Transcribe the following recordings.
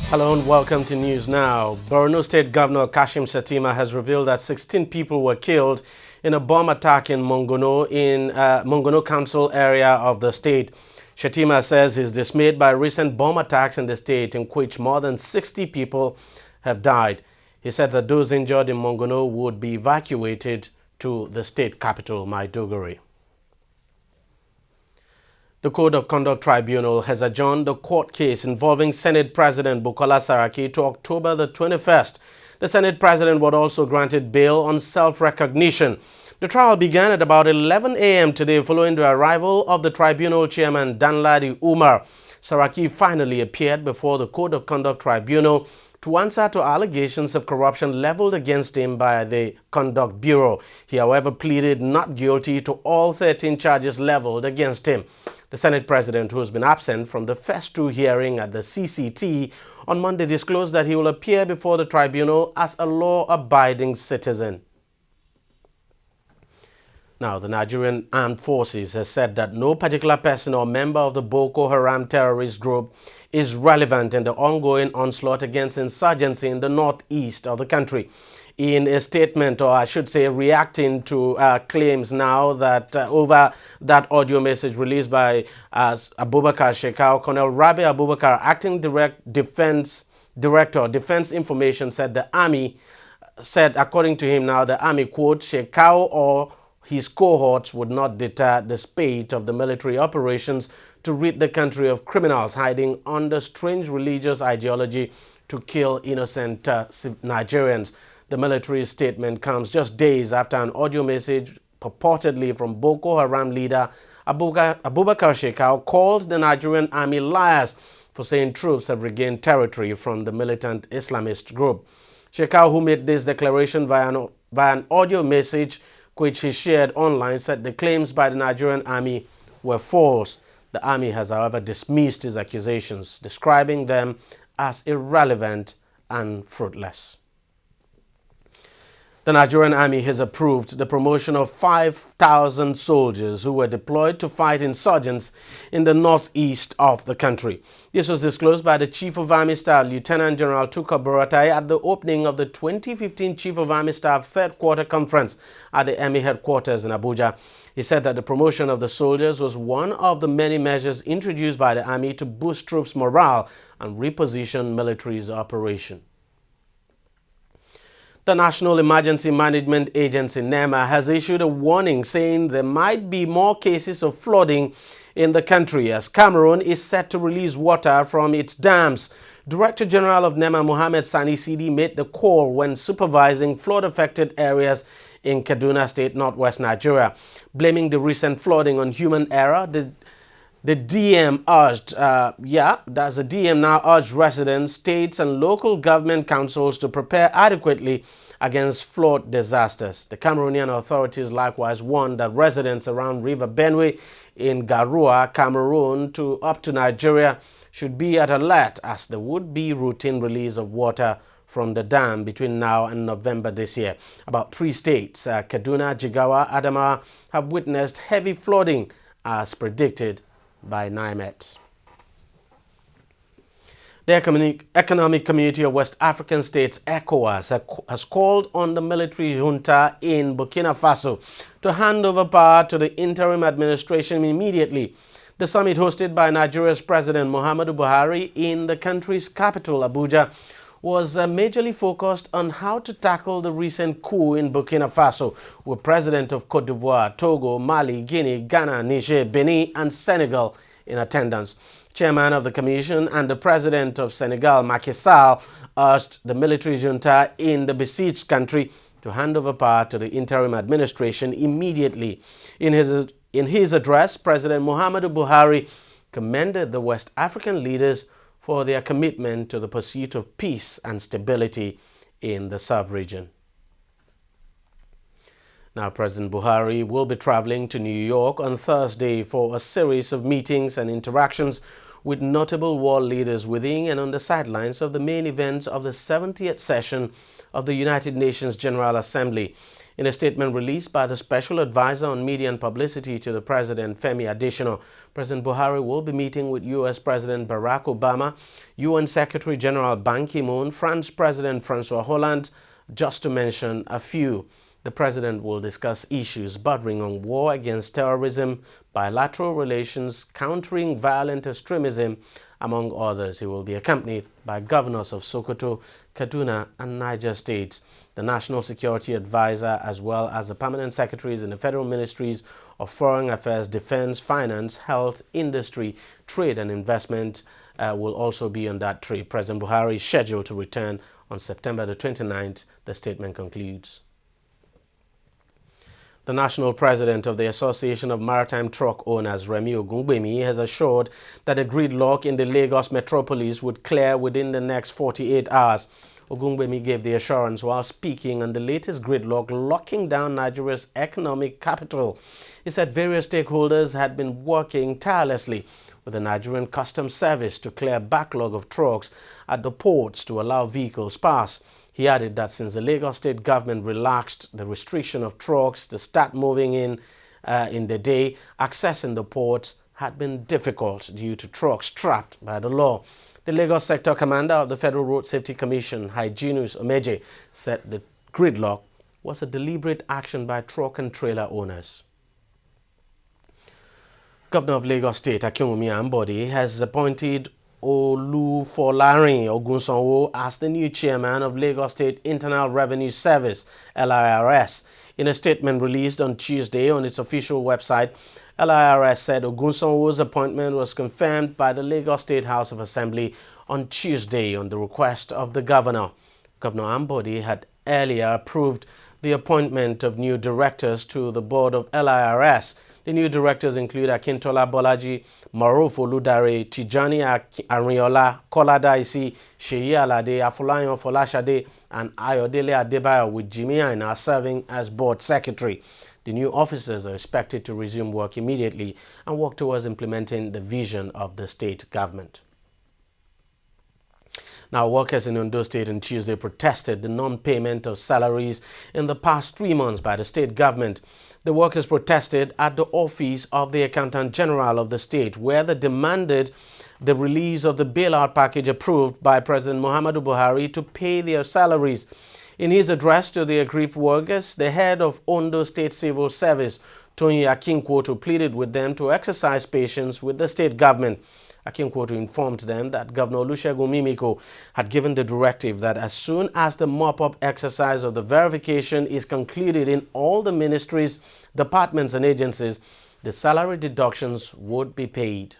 Hello and welcome to News Now. Borno State Governor Kashim Shettima has revealed that 16 people were killed in a bomb attack in Mongono Council area of the state. Shettima says he's dismayed by recent bomb attacks in the state in which more than 60 people have died. He said that those injured in Mongono would be evacuated to the state capital, Maiduguri. The Code of Conduct Tribunal has adjourned the court case involving Senate President Bukola Saraki to October the 21st. The Senate President was also granted bail on self-recognition. The trial began at about 11 a.m. today following the arrival of the tribunal chairman Danladi Umar. Saraki finally appeared before the Code of Conduct Tribunal to answer to allegations of corruption leveled against him by the Conduct Bureau. He, however, pleaded not guilty to all 13 charges leveled against him. The Senate President, who has been absent from the first two hearings at the CCT on Monday, disclosed that he will appear before the tribunal as a law-abiding citizen. Now, the Nigerian Armed Forces has said that no particular person or member of the Boko Haram terrorist group is relevant in the ongoing onslaught against insurgency in the northeast of the country. In a statement, or I should say reacting to claims now that over that audio message released by Abubakar Shekau, Colonel Rabi Abubakar, acting defense director, Defense Information, said the army said, according to him now, the army, quote, Shekau or his cohorts would not deter the spate of the military operations to rid the country of criminals hiding under strange religious ideology to kill innocent Nigerians. The military statement comes just days after an audio message purportedly from Boko Haram leader Abubakar Shekau called the Nigerian army liars for saying troops have regained territory from the militant Islamist group. Shekau, who made this declaration via an audio message which he shared online, said the claims by the Nigerian army were false. The army has, however, dismissed his accusations, describing them as irrelevant and fruitless. The Nigerian army has approved the promotion of 5,000 soldiers who were deployed to fight insurgents in the northeast of the country. This was disclosed by the Chief of Army Staff, Lieutenant General Tukur Buratai, at the opening of the 2015 Chief of Army Staff Third Quarter Conference at the Army Headquarters in Abuja. He said that the promotion of the soldiers was one of the many measures introduced by the Army to boost troops' morale and reposition military's operation. The National Emergency Management Agency, NEMA, has issued a warning saying there might be more cases of flooding in the country as Cameroon is set to release water from its dams. Director General of NEMA, Mohammed Sani Sidi, made the call when supervising flood-affected areas in Kaduna State, northwest Nigeria. Blaming the recent flooding on human error, the DM urged, the DM now urged residents, states and local government councils to prepare adequately against flood disasters. The Cameroonian authorities likewise warned that residents around River Benue in Garua, Cameroon, up to Nigeria should be at alert as there would be routine release of water from the dam between now and November this year. About 3 states, Kaduna, Jigawa, Adamawa, have witnessed heavy flooding as predicted by NIMET. The Economic Community of West African States, ECOWAS, has called on the military junta in Burkina Faso to hand over power to the interim administration immediately. The summit, hosted by Nigeria's President Muhammadu Buhari in the country's capital, Abuja, was majorly focused on how to tackle the recent coup in Burkina Faso, with President of Cote d'Ivoire, Togo, Mali, Guinea, Ghana, Niger, Benin and Senegal in attendance. Chairman of the Commission and the President of Senegal, Macky Sall, urged the military junta in the besieged country to hand over power to the interim administration immediately. In his address, President Muhammadu Buhari commended the West African leaders for their commitment to the pursuit of peace and stability in the sub-region. Now, President Buhari will be traveling to New York on Thursday for a series of meetings and interactions with notable world leaders within and on the sidelines of the main events of the 70th session of the United Nations General Assembly. In a statement released by the Special Advisor on Media and Publicity to the President, Femi Adesina, President Buhari will be meeting with U.S. President Barack Obama, UN Secretary General Ban Ki-moon, French President François Hollande, just to mention a few. The President will discuss issues bordering on war against terrorism, bilateral relations, countering violent extremism, among others. He will be accompanied by governors of Sokoto, Kaduna and Niger states, the National Security Advisor, as well as the permanent secretaries in the federal ministries of Foreign Affairs, Defense, Finance, Health, Industry, Trade and Investment will also be on that trip. President Buhari is scheduled to return on September the 29th, the statement concludes. The national president of the Association of Maritime Truck Owners, Remi Ogungbemi, has assured that the gridlock in the Lagos metropolis would clear within the next 48 hours. Ogungbemi gave the assurance while speaking on the latest gridlock locking down Nigeria's economic capital. He said various stakeholders had been working tirelessly with the Nigerian Customs Service to clear a backlog of trucks at the ports to allow vehicles pass. He added that since the Lagos state government relaxed the restriction of trucks to start moving in the day, accessing the ports had been difficult due to trucks trapped by the law. The Lagos Sector Commander of the Federal Road Safety Commission, Hyginus Omeje, said the gridlock was a deliberate action by truck and trailer owners. Governor of Lagos State, Akinwumi Ambode, has appointed Olufolarin Ogunsanwo as the new chairman of Lagos State Internal Revenue Service, LIRS. In a statement released on Tuesday on its official website, LIRS said Ogunsanwo's appointment was confirmed by the Lagos State House of Assembly on Tuesday on the request of the governor. Governor Ambode had earlier approved the appointment of new directors to the board of LIRS. The new directors include Akintola Bolaji, Maruf Oludare, Tijani Ariola, Kolada Isi, Sheyi Alade, Afolayan Folashade, and Ayodele Adebayo, with Jimmy Aina serving as board secretary. The new officers are expected to resume work immediately and work towards implementing the vision of the state government. Now, workers in Ondo State on Tuesday protested the non-payment of salaries in the past 3 months by the state government. The workers protested at the office of the Accountant General of the state, where they demanded the release of the bailout package approved by President Muhammadu Buhari to pay their salaries. In his address to the aggrieved workers, the head of Ondo State Civil Service, Tony Akinkwuto, pleaded with them to exercise patience with the state government. Akinkwuto informed them that Governor Olusegun Mimiko had given the directive that as soon as the mop-up exercise of the verification is concluded in all the ministries, departments and agencies, the salary deductions would be paid.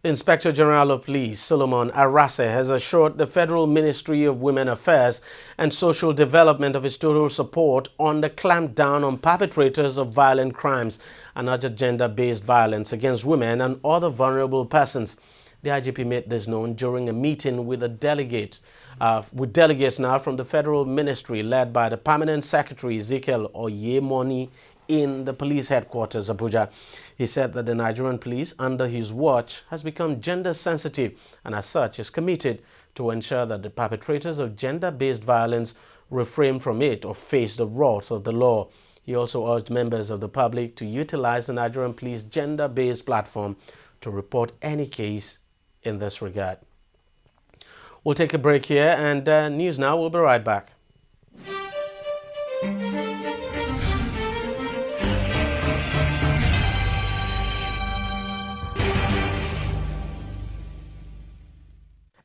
The Inspector General of Police, Solomon Arase, has assured the Federal Ministry of Women Affairs and Social Development of its total support on the clampdown on perpetrators of violent crimes and other gender-based violence against women and other vulnerable persons. The IGP made this known during a meeting with delegates now from the Federal Ministry led by the Permanent Secretary Ezekiel Oyemoni in the police headquarters, Abuja. He said that the Nigerian police, under his watch, has become gender sensitive and as such is committed to ensure that the perpetrators of gender-based violence refrain from it or face the wrath of the law. He also urged members of the public to utilize the Nigerian police gender-based platform to report any case in this regard. We'll take a break here and News Now will be right back.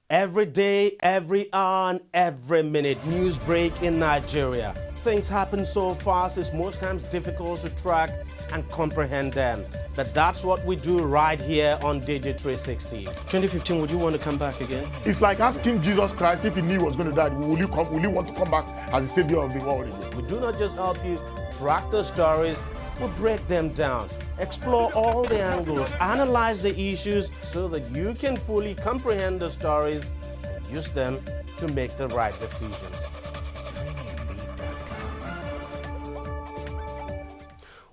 Every day, every hour, and every minute, news break in Nigeria. Things happen so fast, it's most times difficult to track and comprehend them. But that's what we do right here on TV360. 2015, would you want to come back again? It's like asking Jesus Christ if he knew he was going to die, will you want to come back as the savior of the world again? We do not just help you track the stories, we break them down, explore all the angles, analyze the issues so that you can fully comprehend the stories and use them to make the right decisions.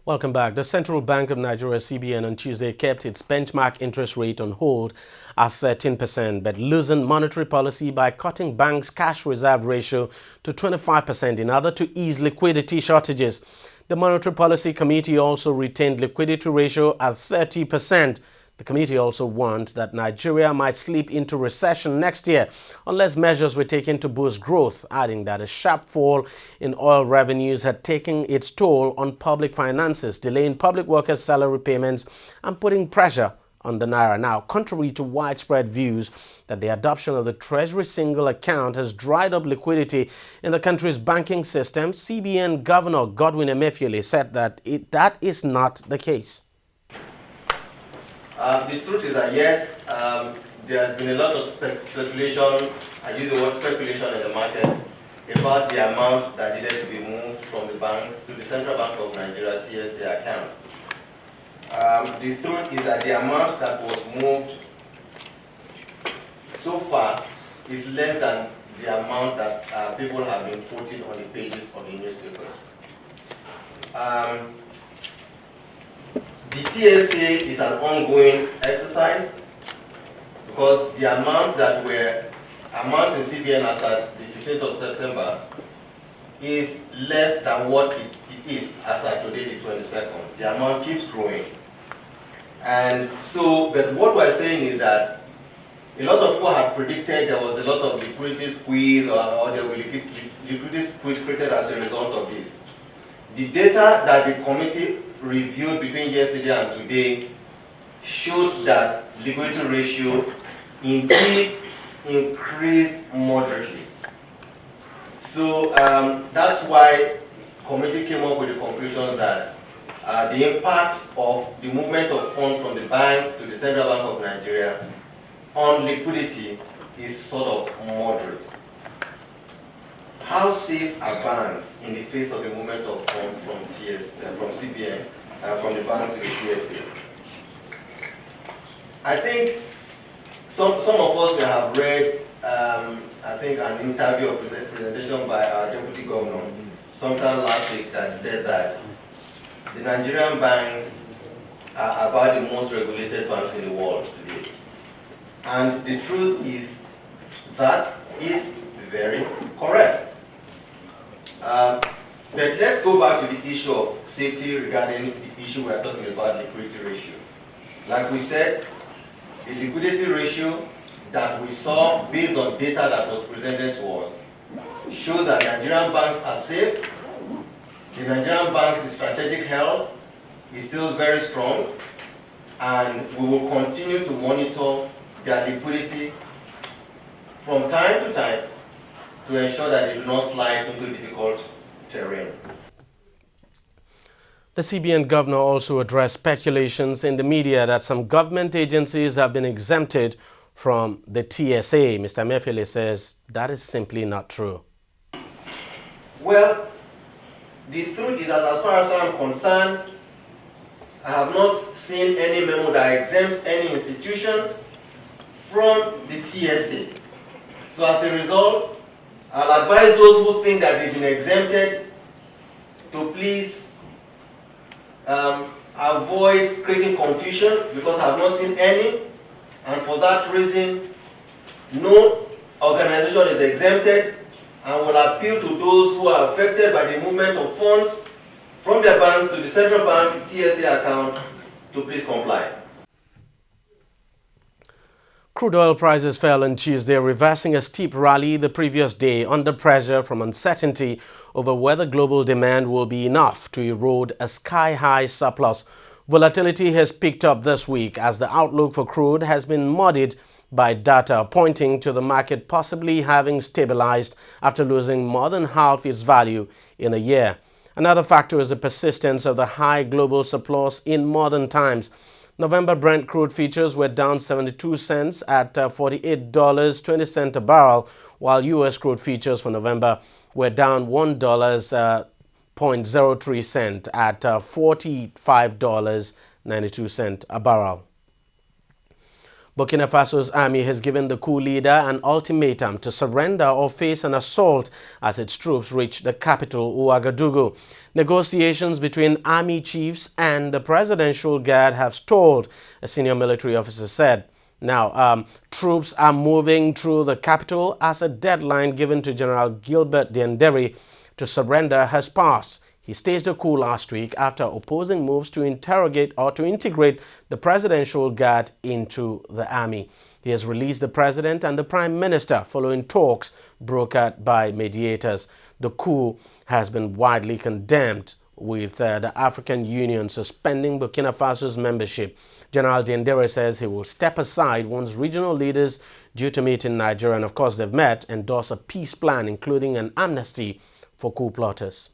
Welcome back. The Central Bank of Nigeria, CBN, on Tuesday kept its benchmark interest rate on hold at 13%, but loosened monetary policy by cutting banks' cash reserve ratio to 25% in order to ease liquidity shortages. The Monetary Policy Committee also retained liquidity ratio at 30%. The committee also warned that Nigeria might slip into recession next year unless measures were taken to boost growth, adding that a sharp fall in oil revenues had taken its toll on public finances, delaying public workers' salary payments and putting pressure on the naira. Now, contrary to widespread views that the adoption of the Treasury single account has dried up liquidity in the country's banking system, CBN Governor Godwin Emefiele said that that is not the case. The truth is that yes, there has been a lot of speculation, I use the word speculation in the market, about the amount that needed to be moved from the banks to the Central Bank of Nigeria TSA account. The truth is that the amount that was moved so far is less than the amount that people have been putting on the pages of the newspapers. The TSA is an ongoing exercise because the amounts that were amounts in CBN as at the 15th of September is less than what it is as at today, the 22nd. The amount keeps growing. And so, but what we're saying is that a lot of people had predicted there was a lot of liquidity squeeze or there will be liquidity squeeze created as a result of this. The data that the committee reviewed between yesterday and today showed that liquidity ratio indeed increased moderately. So that's why committee came up with the conclusion that the impact of the movement of funds from the banks to the Central Bank of Nigeria on liquidity is sort of moderate. How safe are banks in the face of the movement of funds from CBN and from the banks to the TSA? I think some of us may have read, I think, an interview or presentation by our deputy governor sometime last week that said that the Nigerian banks are about the most regulated banks in the world today. And the truth is that is very correct. But let's go back to the issue of safety regarding the issue we are talking about, liquidity ratio. Like we said, the liquidity ratio that we saw based on data that was presented to us shows that Nigerian banks are safe. The Nigerian banks' strategic health is still very strong, and we will continue to monitor their liquidity from time to time to ensure that they do not slide into difficult terrain. The CBN governor also addressed speculations in the media that some government agencies have been exempted from the TSA. Mr. Emefiele says that is simply not true. Well, the truth is that as far as I'm concerned, I have not seen any memo that exempts any institution from the TSA. So as a result, I'll advise those who think that they've been exempted to please avoid creating confusion, because I have not seen any, and for that reason, no organization is exempted, and will appeal to those who are affected by the movement of funds from their banks to the Central Bank TSA account to please comply. Crude oil prices fell on Tuesday, reversing a steep rally the previous day under pressure from uncertainty over whether global demand will be enough to erode a sky-high surplus. Volatility has picked up this week as the outlook for crude has been muddied by data pointing to the market possibly having stabilized after losing more than half its value in a year. Another factor is the persistence of the high global surplus in modern times. November Brent crude futures were down 72 cents at $48.20 a barrel, while U.S. crude futures for November were down $1.03 at $45.92 a barrel. Burkina Faso's army has given the coup leader an ultimatum to surrender or face an assault as its troops reach the capital, Ouagadougou. Negotiations between army chiefs and the presidential guard have stalled, a senior military officer said. Now, troops are moving through the capital as a deadline given to General Gilbert Diendere to surrender has passed. He staged a coup last week after opposing moves to interrogate or to integrate the Presidential Guard into the army. He has released the president and the prime minister following talks brokered by mediators. The coup has been widely condemned, with the African Union suspending Burkina Faso's membership. General Diendere says he will step aside once regional leaders due to meet in Nigeria, and of course they've met, endorse a peace plan including an amnesty for coup plotters.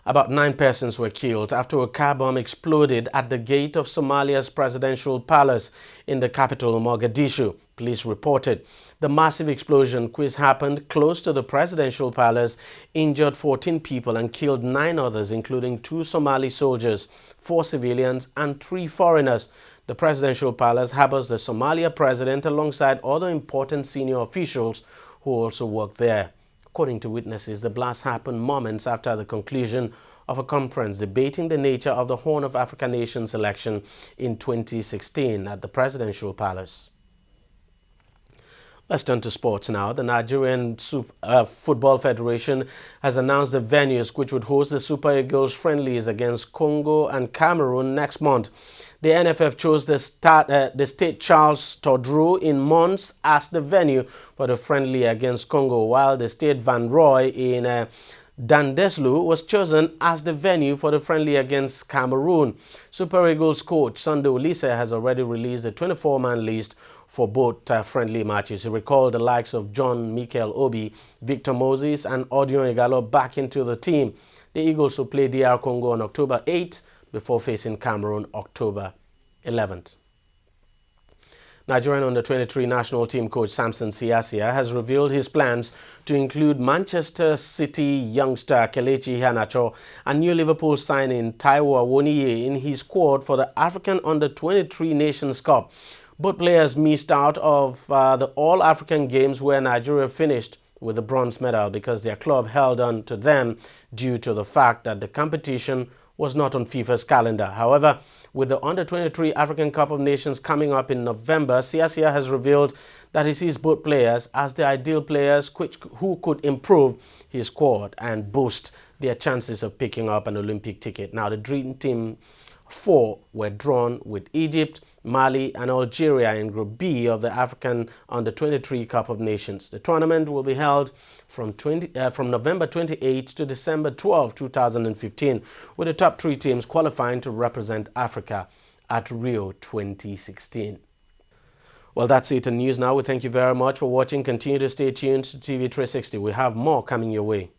About 9 persons were killed after a car bomb exploded at the gate of Somalia's presidential palace in the capital, Mogadishu, police reported. The massive explosion, which happened close to the presidential palace, injured 14 people and killed 9 others, including 2 Somali soldiers, 4 civilians and 3 foreigners. The presidential palace harbors the Somalia president alongside other important senior officials who also work there. According to witnesses, the blast happened moments after the conclusion of a conference debating the nature of the Horn of Africa Nations election in 2016 at the presidential palace. Let's turn to sports now. The Nigerian Football Federation has announced the venues which would host the Super Eagles friendlies against Congo and Cameroon next month. The NFF chose the State Charles Todro in Mons as the venue for the friendly against Congo, while the State Van Roy in Dandeslu was chosen as the venue for the friendly against Cameroon. Super Eagles coach Sunday Olise has already released a 24-man list for both friendly matches. He recalled the likes of John Mikel Obi, Victor Moses and Odion Igalo back into the team. The Eagles will play DR Congo on October 8th before facing Cameroon October 11th. Nigerian under-23 national team coach Samson Siasia has revealed his plans to include Manchester City youngster Kelechi Iheanacho and new Liverpool signing Taiwo Awoniyi in his squad for the African under-23 Nations Cup. Both players missed out of the All-African Games where Nigeria finished with the bronze medal because their club held on to them due to the fact that the competition was not on FIFA's calendar. However, with the Under-23 African Cup of Nations coming up in November, Siasia has revealed that he sees both players as the ideal players who could improve his squad and boost their chances of picking up an Olympic ticket. Now, the Dream Team 4 were drawn with Egypt, Mali and Algeria in Group B of the African Under-23 Cup of Nations. The tournament will be held from November 28 to December 12, 2015, with the top 3 teams qualifying to represent Africa at Rio 2016. Well, that's it in news now. We thank you very much for watching. Continue to stay tuned to TV360. We have more coming your way.